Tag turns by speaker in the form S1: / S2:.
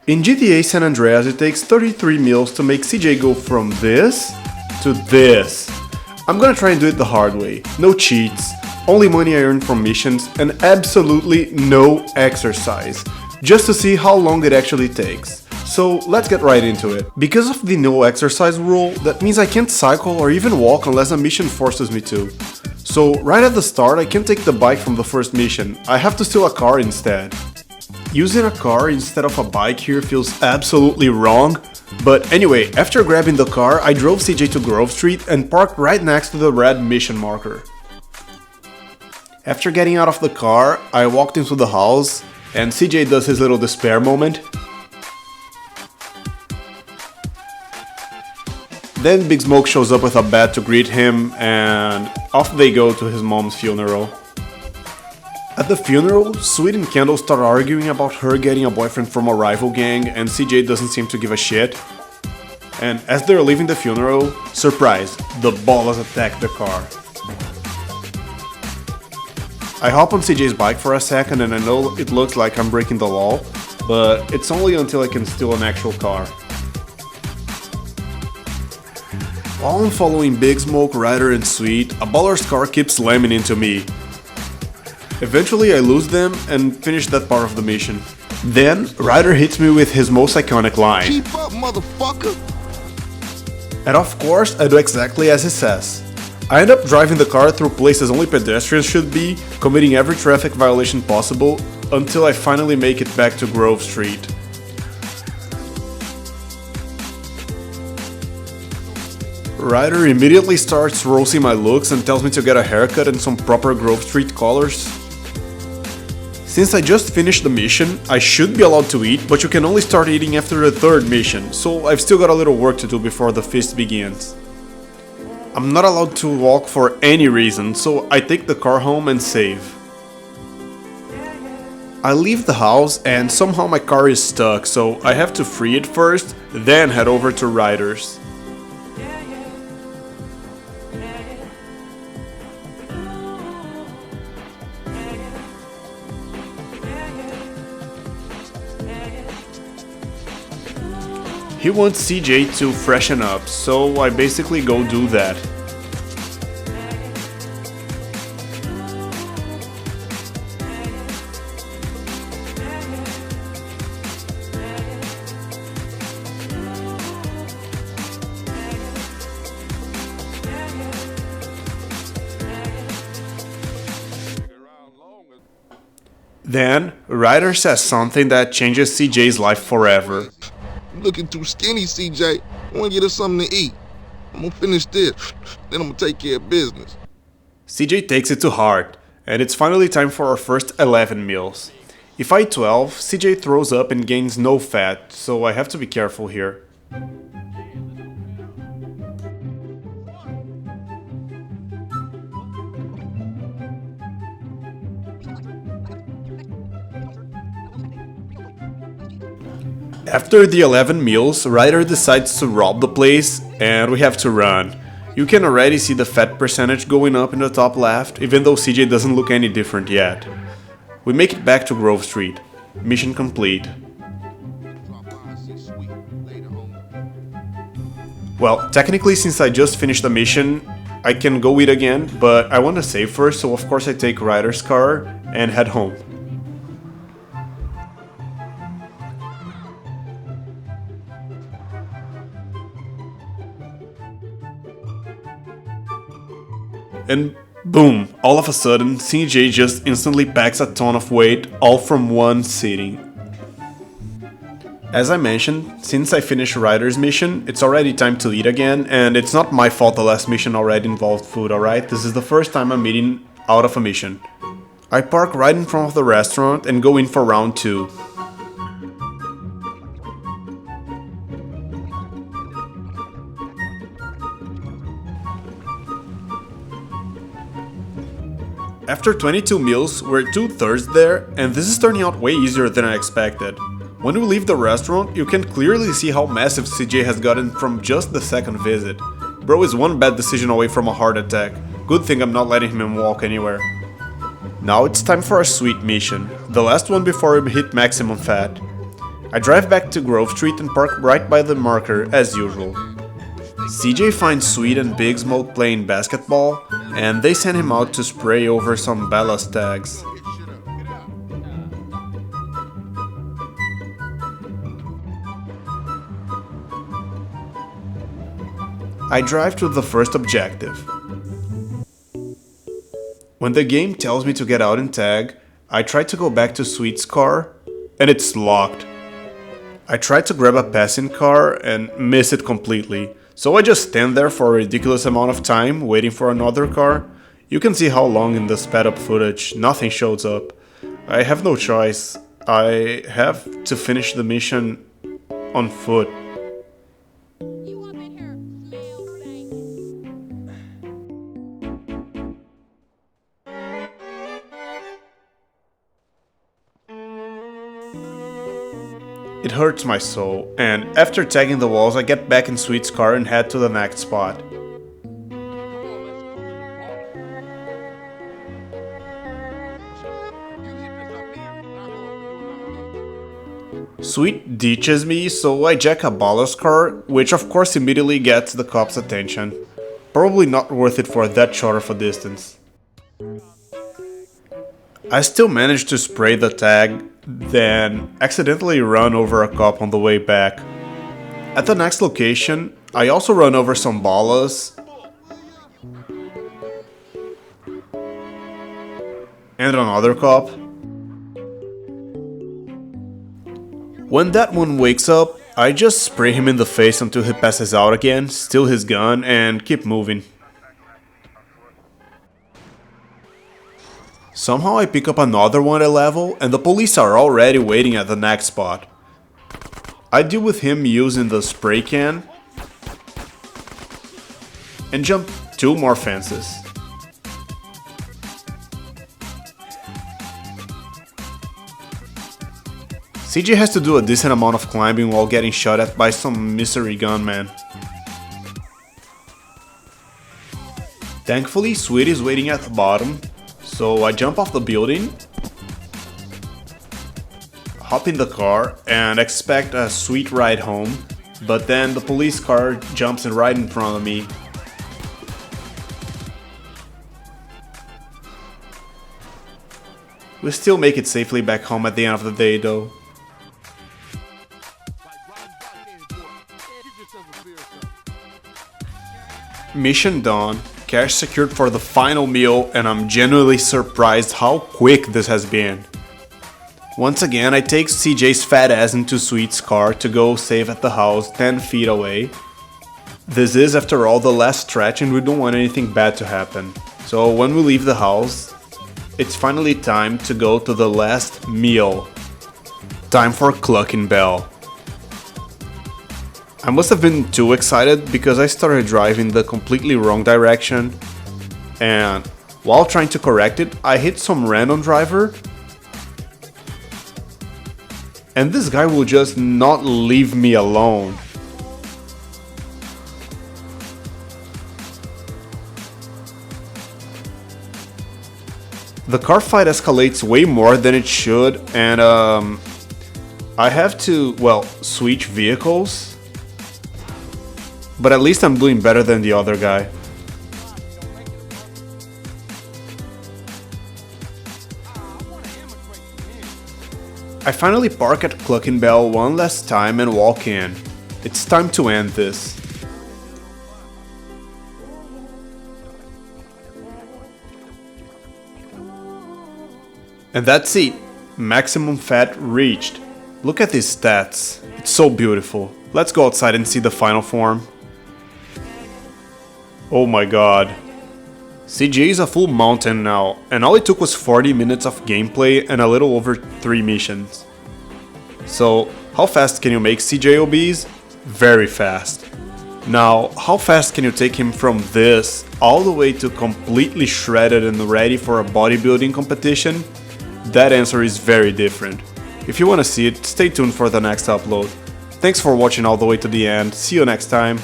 S1: In GTA San Andreas, it takes 33 meals to make CJ go from this to this. I'm gonna try and do it the hard way. No cheats, only money I earn from missions, and absolutely no exercise. Just to see how long it actually takes. So let's get right into it. Because of the no exercise rule, that means I can't cycle or even walk unless a mission forces me to. So right at the start, I can't take the bike from the first mission. I have to steal a car instead. Using a car instead of a bike here feels absolutely wrong. But anyway, after grabbing the car, I drove CJ to Grove Street and parked right next to the red mission marker. After getting out of the car, I walked into the house, and CJ does his little despair moment. Then Big Smoke shows up with a bat to greet him, and off they go to his mom's funeral. At the funeral, Sweet and Kendall start arguing about her getting a boyfriend from a rival gang, and CJ doesn't seem to give a shit. And as they're leaving the funeral, surprise, the Ballas attack the car. I hop on CJ's bike for a second and I know it looks like I'm breaking the law, but it's only until I can steal an actual car. While I'm following Big Smoke, Ryder and Sweet, a Ballar's car keeps slamming into me. Eventually I lose them and finish that part of the mission. Then, Ryder hits me with his most iconic line.
S2: Keep up, motherfucker!
S1: And of course, I do exactly as he says. I end up driving the car through places only pedestrians should be, committing every traffic violation possible, until I finally make it back to Grove Street. Ryder immediately starts roasting my looks and tells me to get a haircut and some proper Grove Street colors. Since I just finished the mission, I should be allowed to eat, but you can only start eating after the third mission, so I've still got a little work to do before the feast begins. I'm not allowed to walk for any reason, so I take the car home and save. I leave the house and somehow my car is stuck, so I have to free it first, then head over to Ryder's. He wants CJ to freshen up, so I basically go do that. Then, Ryder says something that changes CJ's life forever.
S2: You looking too skinny, CJ. I wanna get us something to eat. I'm gonna finish this, then I'm gonna take care of business.
S1: CJ takes it to heart, and it's finally time for our first 11 meals. If I eat 12, CJ throws up and gains no fat, so I have to be careful here. After the 11 meals, Ryder decides to rob the place, and we have to run. You can already see the fat percentage going up in the top left, even though CJ doesn't look any different yet. We make it back to Grove Street. Mission complete. Well, technically since I just finished the mission, I can go eat again, but I want to save first, so of course I take Ryder's car and head home. And boom, all of a sudden, CJ just instantly packs a ton of weight, all from one sitting. As I mentioned, since I finished Ryder's mission, it's already time to eat again, and it's not my fault the last mission already involved food, alright? This is the first time I'm eating out of a mission. I park right in front of the restaurant and go in for round 2. After 22 meals, we're 2/3 there, and this is turning out way easier than I expected. When we leave the restaurant, you can clearly see how massive CJ has gotten from just the second visit. Bro is one bad decision away from a heart attack. Good thing I'm not letting him walk anywhere. Now it's time for a sweet mission, the last one before we hit maximum fat. I drive back to Grove Street and park right by the marker as usual. CJ finds Sweet and Big Smoke playing basketball, and they send him out to spray over some ballast tags. I drive to the first objective. When the game tells me to get out and tag, I try to go back to Sweet's car, and it's locked. I try to grab a passing car and miss it completely, so I just stand there for a ridiculous amount of time waiting for another car. You can see how long in the sped up footage nothing shows up. I have no choice. I have to finish the mission on foot. It hurts my soul, and after tagging the walls I get back in Sweet's car and head to the next spot. Sweet ditches me, so I jack a ballast car, which of course immediately gets the cops' attention. Probably not worth it for that short of a distance. I still manage to spray the tag, then accidentally run over a cop on the way back. At the next location, I also run over some ballas and another cop. When that one wakes up, I just spray him in the face until he passes out again, steal his gun, and keep moving. Somehow I pick up another one at level, and the police are already waiting at the next spot. I deal with him using the spray can and jump 2 more fences. CJ has to do a decent amount of climbing while getting shot at by some mystery gunman. Thankfully, Sweet is waiting at the bottom, so I jump off the building, hop in the car, and expect a sweet ride home, but then the police car jumps in right in front of me. We still make it safely back home at the end of the day though. Mission done, cash secured for the final meal, and I'm genuinely surprised how quick this has been. Once again, I take CJ's fat ass into Sweet's car to go save at the house 10 feet away. This is, after all, the last stretch and we don't want anything bad to happen. So when we leave the house, it's finally time to go to the last meal. Time for Clucking Bell. I must have been too excited because I started driving the completely wrong direction, and while trying to correct it, I hit some random driver, and this guy will just not leave me alone. The car fight escalates way more than it should, and I have to, well, switch vehicles. But at least I'm doing better than the other guy. I finally park at Clucking Bell one last time and walk in. It's time to end this. And that's it. Maximum fat reached. Look at these stats. It's so beautiful. Let's go outside and see the final form. Oh my god. CJ is a full mountain now, and all it took was 40 minutes of gameplay and a little over 3 missions. So, how fast can you make CJ obese? Very fast. Now, how fast can you take him from this all the way to completely shredded and ready for a bodybuilding competition? That answer is very different. If you want to see it, stay tuned for the next upload. Thanks for watching all the way to the end, see you next time.